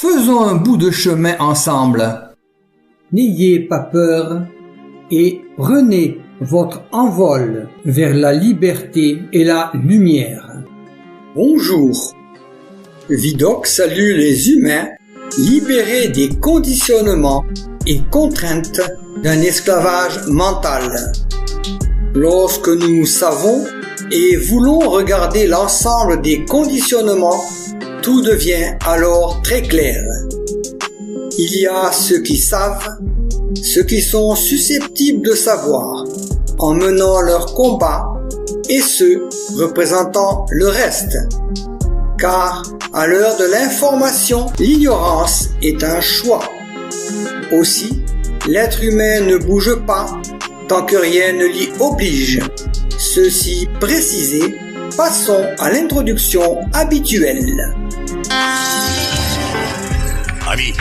Faisons un bout de chemin ensemble. N'ayez pas peur et prenez votre envol vers la liberté et la lumière. Bonjour. Vidocq salue les humains libérés des conditionnements et contraintes d'un esclavage mental. Lorsque nous savons et voulons regarder l'ensemble des conditionnements, tout devient alors très clair. Il y a ceux qui savent, ceux qui sont susceptibles de savoir, en menant leur combat, et ceux représentant le reste. Car, à l'heure de l'information, l'ignorance est un choix. Aussi, l'être humain ne bouge pas tant que rien ne l'y oblige. Ceci précisé, passons à l'introduction habituelle. Ami,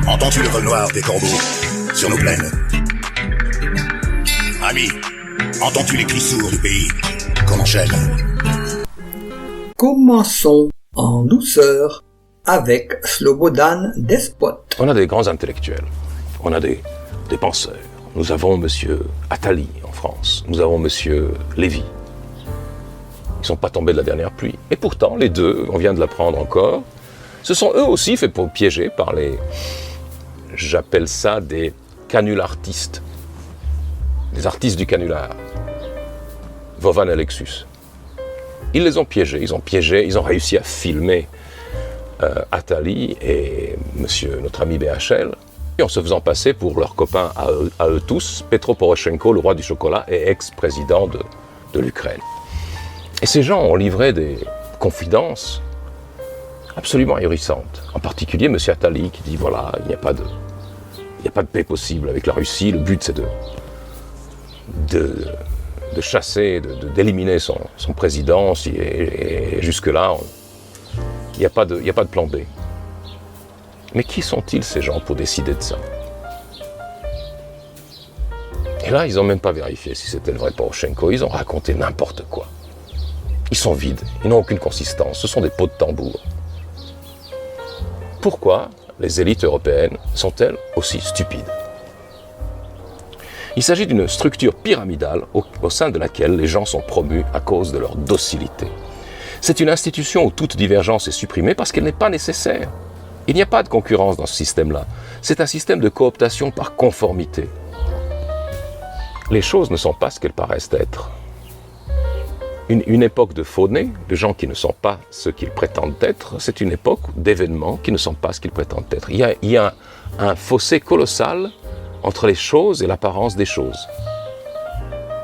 entends-tu le vol noir des corbeaux sur nos plaines? Ami, entends-tu les cris sourds du pays qu'on enchaîne? Commençons en douceur avec Slobodan Despot. On a des grands intellectuels, on a des penseurs. Nous avons monsieur Attali en France, nous avons monsieur Lévy. Ils ne sont pas tombés de la dernière pluie. Et pourtant, les deux, on vient de l'apprendre encore, se sont eux aussi fait piéger par les... J'appelle ça des canulartistes. Des artistes du canular. Vovan et Lexus. Ils les ont piégés, ils ont réussi à filmer Attali et notre ami BHL, en se faisant passer pour leurs copains à eux tous, Petro Poroshenko, le roi du chocolat et ex-président de l'Ukraine. Et ces gens ont livré des confidences absolument ahurissantes. En particulier M. Attali qui dit voilà, il n'y a pas de paix possible avec la Russie, le but c'est de chasser, d'éliminer son président, et jusque-là, il n'y a pas de plan B. Mais qui sont-ils ces gens pour décider de ça? Et là, ils n'ont même pas vérifié si c'était le vrai Poroshenko, ils ont raconté n'importe quoi. Ils sont vides, ils n'ont aucune consistance, ce sont des pots de tambour. Pourquoi les élites européennes sont-elles aussi stupides? Il s'agit d'une structure pyramidale au sein de laquelle les gens sont promus à cause de leur docilité. C'est une institution où toute divergence est supprimée parce qu'elle n'est pas nécessaire. Il n'y a pas de concurrence dans ce système-là. C'est un système de cooptation par conformité. Les choses ne sont pas ce qu'elles paraissent être. Une époque de faux-nés, de gens qui ne sont pas ce qu'ils prétendent être, c'est une époque d'événements qui ne sont pas ce qu'ils prétendent être. Il y a un fossé colossal entre les choses et l'apparence des choses,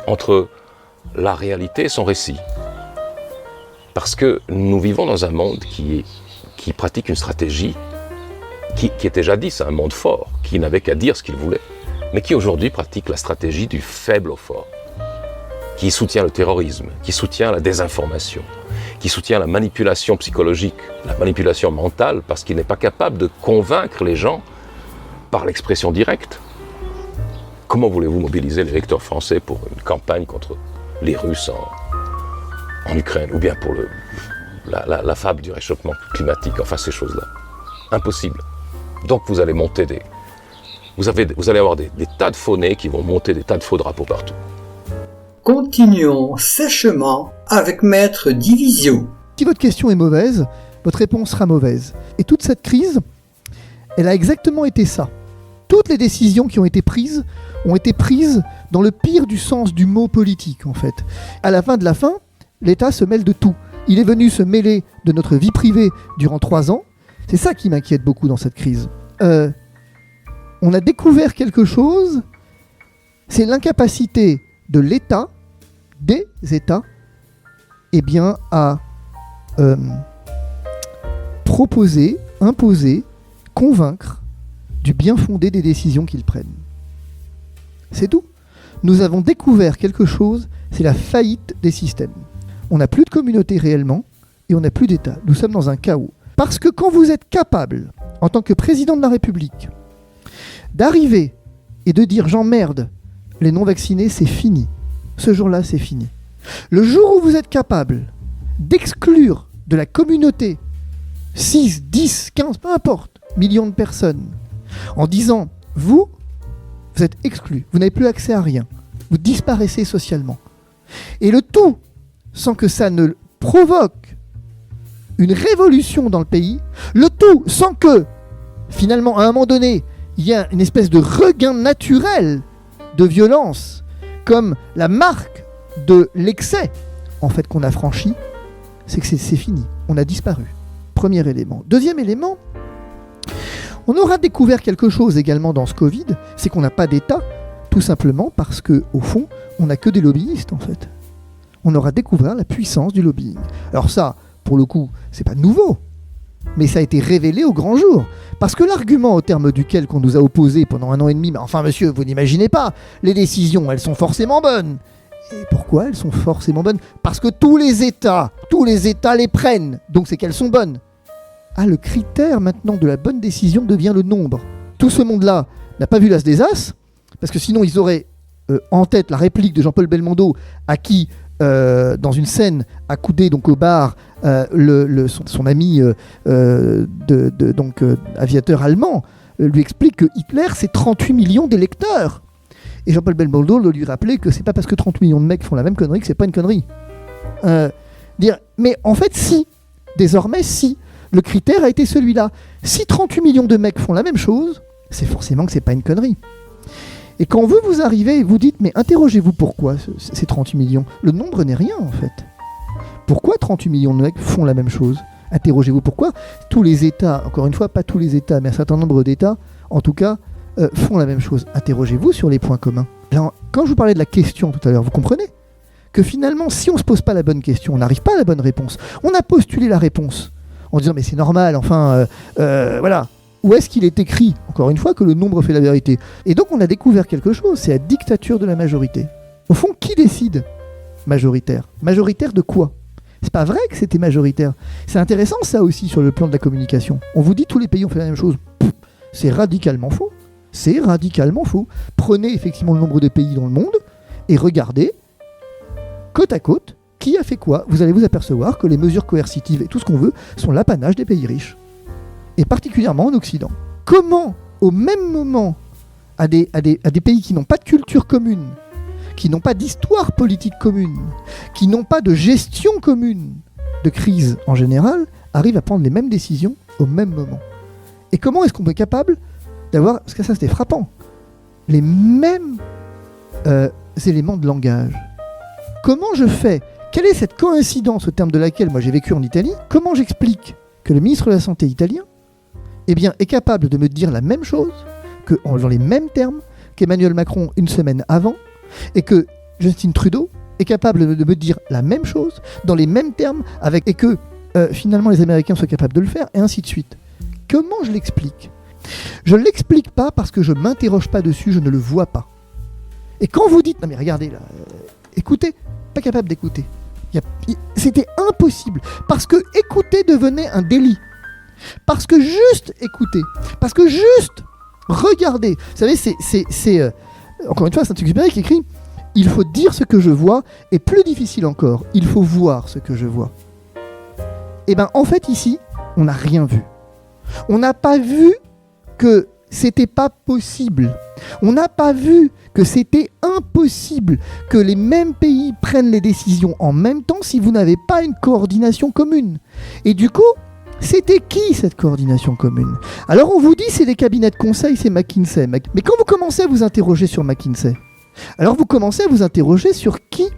entre la réalité et son récit. Parce que nous vivons dans un monde qui pratique une stratégie qui était jadis un monde fort, qui n'avait qu'à dire ce qu'il voulait, mais qui aujourd'hui pratique la stratégie du faible au fort, qui soutient le terrorisme, qui soutient la désinformation, qui soutient la manipulation psychologique, la manipulation mentale, parce qu'il n'est pas capable de convaincre les gens par l'expression directe. Comment voulez-vous mobiliser les électeurs français pour une campagne contre les Russes en Ukraine, ou bien pour la fable du réchauffement climatique, enfin ces choses-là? Impossible. Donc vous allez monter vous allez avoir des tas de faux nez qui vont monter des tas de faux drapeaux partout. Continuons sèchement avec Maître Division. Si votre question est mauvaise, votre réponse sera mauvaise. Et toute cette crise, elle a exactement été ça. Toutes les décisions qui ont été prises dans le pire du sens du mot politique, en fait. À la fin de la fin, l'État se mêle de tout. Il est venu se mêler de notre vie privée durant 3 ans. C'est ça qui m'inquiète beaucoup dans cette crise. On a découvert quelque chose, c'est l'incapacité de l'État, des États, à proposer, imposer, convaincre du bien fondé des décisions qu'ils prennent. C'est tout. Nous avons découvert quelque chose, c'est la faillite des systèmes. On n'a plus de communauté réellement et on n'a plus d'État. Nous sommes dans un chaos. Parce que quand vous êtes capable, en tant que président de la République, d'arriver et de dire « j'emmerde les non-vaccinés, c'est fini », ce jour-là, c'est fini. Le jour où vous êtes capable d'exclure de la communauté 6, 10, 15, peu importe, millions de personnes, en disant vous êtes exclus, vous n'avez plus accès à rien, vous disparaissez socialement. Et le tout sans que ça ne provoque une révolution dans le pays, le tout sans que, finalement, à un moment donné, il y a une espèce de regain naturel de violence, comme la marque de l'excès, en fait, qu'on a franchi, c'est que c'est fini, on a disparu. Premier élément. Deuxième élément, on aura découvert quelque chose également dans ce Covid, c'est qu'on n'a pas d'État, tout simplement parce que, au fond, on n'a que des lobbyistes, en fait. On aura découvert la puissance du lobbying. Alors ça, pour le coup, c'est pas nouveau, mais ça a été révélé au grand jour. Parce que l'argument au terme duquel qu'on nous a opposé pendant 1 an et demi, mais enfin monsieur, vous n'imaginez pas, les décisions, elles sont forcément bonnes. Et pourquoi elles sont forcément bonnes? Parce que tous les États les prennent, donc c'est qu'elles sont bonnes. Ah, le critère maintenant de la bonne décision devient le nombre. Tout ce monde-là n'a pas vu l'as des As, parce que sinon ils auraient en tête la réplique de Jean-Paul Belmondo, à qui, dans une scène accoudée donc au bar, son ami aviateur allemand lui explique que Hitler c'est 38 millions d'électeurs. Et Jean-Paul Belmondo lui rappelait que c'est pas parce que 30 millions de mecs font la même connerie que c'est pas une connerie. Mais en fait, désormais, le critère a été celui-là. Si 38 millions de mecs font la même chose, c'est forcément que c'est pas une connerie. Et quand vous arrivez et vous dites, mais interrogez-vous pourquoi ces 38 millions. Le nombre n'est rien en fait. Pourquoi 38 millions de mecs font la même chose? Interrogez-vous pourquoi tous les États, encore une fois, pas tous les États, mais un certain nombre d'États, en tout cas, font la même chose. Interrogez-vous sur les points communs. Alors, quand je vous parlais de la question tout à l'heure, vous comprenez que finalement, si on ne se pose pas la bonne question, on n'arrive pas à la bonne réponse. On a postulé la réponse en disant, mais c'est normal, enfin, voilà. Où est-ce qu'il est écrit, encore une fois, que le nombre fait la vérité? Et donc on a découvert quelque chose, c'est la dictature de la majorité. Au fond, qui décide? Majoritaire. Majoritaire de quoi? C'est pas vrai que c'était majoritaire. C'est intéressant ça aussi sur le plan de la communication. On vous dit tous les pays ont fait la même chose. C'est radicalement faux. C'est radicalement faux. Prenez effectivement le nombre de pays dans le monde et regardez, côte à côte, qui a fait quoi. Vous allez vous apercevoir que les mesures coercitives et tout ce qu'on veut sont l'apanage des pays riches. Et particulièrement en Occident. Comment, au même moment, à des pays qui n'ont pas de culture commune, qui n'ont pas d'histoire politique commune, qui n'ont pas de gestion commune de crise en général, arrivent à prendre les mêmes décisions au même moment? Et comment est-ce qu'on est capable d'avoir, parce que ça c'était frappant, les mêmes éléments de langage? Comment je fais? Quelle est cette coïncidence au terme de laquelle moi j'ai vécu en Italie? Comment j'explique que le ministre de la Santé italien est capable de me dire la même chose, dans les mêmes termes, qu'Emmanuel Macron une semaine avant, et que Justin Trudeau est capable de me dire la même chose, dans les mêmes termes, et que finalement les Américains soient capables de le faire, et ainsi de suite. Comment je l'explique? Je ne l'explique pas parce que je ne m'interroge pas dessus, je ne le vois pas. Et quand vous dites, non mais regardez là, écoutez, pas capable d'écouter. C'était impossible, parce que écouter devenait un délit. Parce que juste écouter, parce que juste regarder. Vous savez, c'est encore une fois, Saint-Exupéry qui écrit « Il faut dire ce que je vois, et plus difficile encore, il faut voir ce que je vois. » Et bien, en fait, ici, on n'a rien vu. On n'a pas vu que c'était pas possible. On n'a pas vu que c'était impossible que les mêmes pays prennent les décisions en même temps si vous n'avez pas une coordination commune. Et du coup, c'était qui cette coordination commune? Alors on vous dit c'est des cabinets de conseil, c'est McKinsey. Mais quand vous commencez à vous interroger sur McKinsey, alors vous commencez à vous interroger sur qui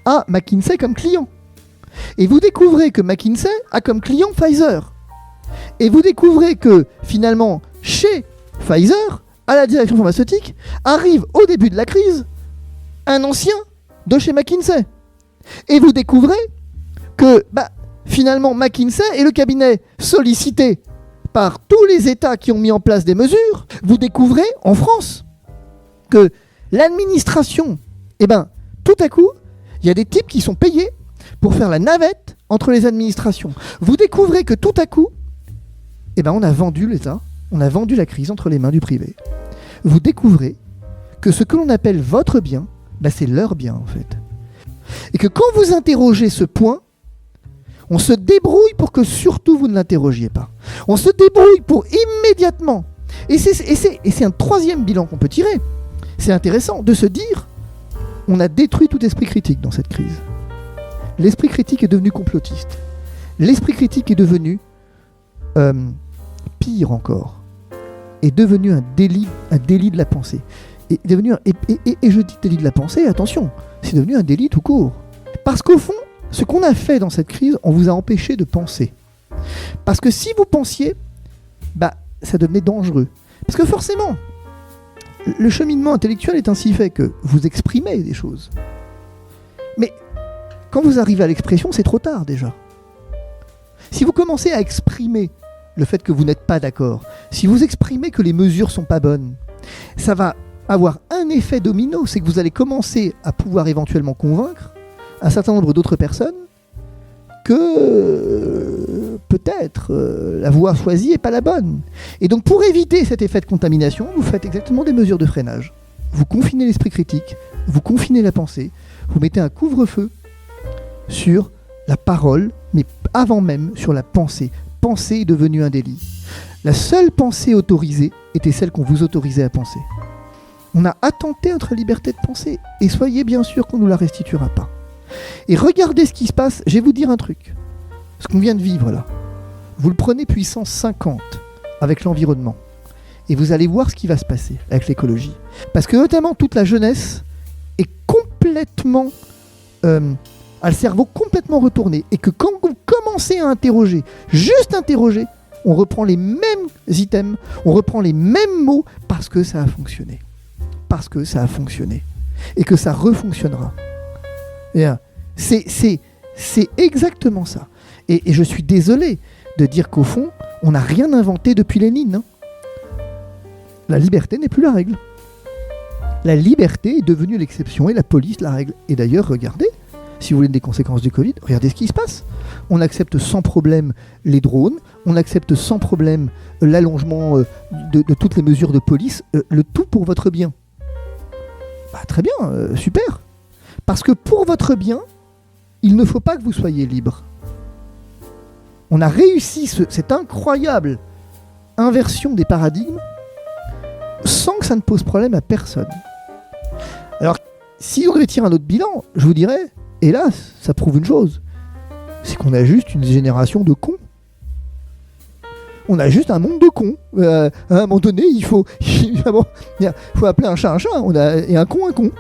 a McKinsey comme client. Et vous découvrez que McKinsey a comme client Pfizer. Et vous découvrez que finalement, chez Pfizer, à la direction pharmaceutique, arrive au début de la crise un ancien de chez McKinsey. Et vous découvrez que finalement, McKinsey est le cabinet sollicité par tous les États qui ont mis en place des mesures. Vous découvrez en France que l'administration, tout à coup, il y a des types qui sont payés pour faire la navette entre les administrations. Vous découvrez que tout à coup, on a vendu l'État, on a vendu la crise entre les mains du privé. Vous découvrez que ce que l'on appelle votre bien, c'est leur bien en fait. Et que quand vous interrogez ce point, On se débrouille pour que surtout vous ne l'interrogiez pas. On se débrouille pour immédiatement. Et c'est un troisième bilan qu'on peut tirer. C'est intéressant de se dire, on a détruit tout esprit critique dans cette crise. L'esprit critique est devenu complotiste. L'esprit critique est devenu, pire encore, est devenu un délit de la pensée. Et je dis délit de la pensée, attention, c'est devenu un délit tout court. Parce qu'au fond, ce qu'on a fait dans cette crise, on vous a empêché de penser. Parce que si vous pensiez, ça devenait dangereux. Parce que forcément, le cheminement intellectuel est ainsi fait que vous exprimez des choses. Mais quand vous arrivez à l'expression, c'est trop tard déjà. Si vous commencez à exprimer le fait que vous n'êtes pas d'accord, si vous exprimez que les mesures sont pas bonnes, ça va avoir un effet domino, c'est que vous allez commencer à pouvoir éventuellement convaincre un certain nombre d'autres personnes que peut-être la voie choisie n'est pas la bonne. Et donc pour éviter cet effet de contamination, vous faites exactement des mesures de freinage. Vous confinez l'esprit critique, vous confinez la pensée, vous mettez un couvre-feu sur la parole, mais avant même sur la pensée. Penser est devenu un délit. La seule pensée autorisée était celle qu'on vous autorisait à penser. On a attenté à notre liberté de penser, et soyez bien sûr qu'on ne nous la restituera pas. Et regardez ce qui se passe, je vais vous dire un truc. Ce qu'on vient de vivre là, vous le prenez puissance 50 avec l'environnement, et vous allez voir ce qui va se passer avec l'écologie. Parce que notamment toute la jeunesse est complètement... a le cerveau complètement retourné, et que quand vous commencez à interroger, juste interroger, on reprend les mêmes items, on reprend les mêmes mots, parce que ça a fonctionné. Parce que ça a fonctionné. Et que ça refonctionnera. Et c'est exactement ça. Et je suis désolé de dire qu'au fond, on n'a rien inventé depuis Lénine. Hein. La liberté n'est plus la règle. La liberté est devenue l'exception et la police la règle. Et d'ailleurs, regardez, si vous voulez des conséquences du Covid, regardez ce qui se passe. On accepte sans problème les drones, on accepte sans problème l'allongement de toutes les mesures de police, le tout pour votre bien. Très bien, super. Parce que pour votre bien, il ne faut pas que vous soyez libre. On a réussi cette incroyable inversion des paradigmes sans que ça ne pose problème à personne. Alors, si on devait tirer un autre bilan, je vous dirais, hélas, ça prouve une chose, c'est qu'on a juste une génération de cons. On a juste un monde de cons. À un moment donné, il faut appeler un chat un chat, et un con un con.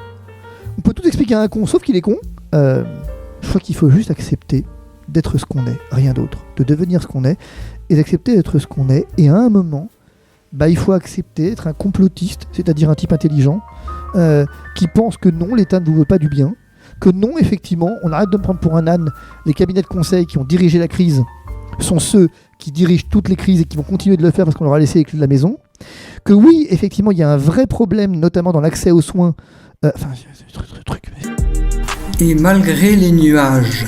On peut tout expliquer à un con, sauf qu'il est con. Je crois qu'il faut juste accepter d'être ce qu'on est, rien d'autre. De devenir ce qu'on est, et d'accepter d'être ce qu'on est. Et à un moment, il faut accepter d'être un complotiste, c'est-à-dire un type intelligent, qui pense que non, l'État ne vous veut pas du bien, que non, effectivement, on arrête de me prendre pour un âne. Les cabinets de conseil qui ont dirigé la crise sont ceux qui dirigent toutes les crises et qui vont continuer de le faire parce qu'on leur a laissé les clés de la maison. Que oui, effectivement, il y a un vrai problème, notamment dans l'accès aux soins. Et malgré les nuages,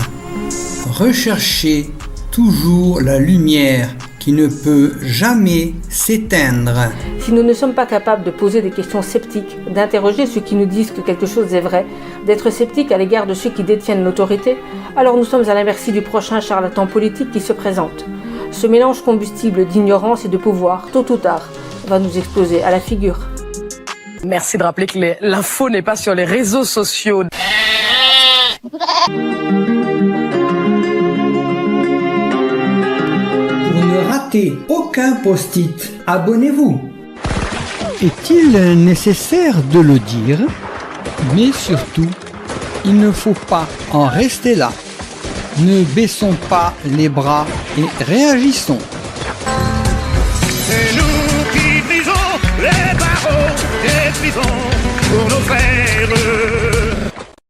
recherchez toujours la lumière qui ne peut jamais s'éteindre. Si nous ne sommes pas capables de poser des questions sceptiques, d'interroger ceux qui nous disent que quelque chose est vrai, d'être sceptiques à l'égard de ceux qui détiennent l'autorité, alors nous sommes à la merci du prochain charlatan politique qui se présente. Ce mélange combustible d'ignorance et de pouvoir, tôt ou tard, va nous exploser à la figure. Merci de rappeler que l'info n'est pas sur les réseaux sociaux. Pour ne rater aucun post-it, abonnez-vous. Est-il nécessaire de le dire? Mais surtout, il ne faut pas en rester là. Ne baissons pas les bras et réagissons. C'est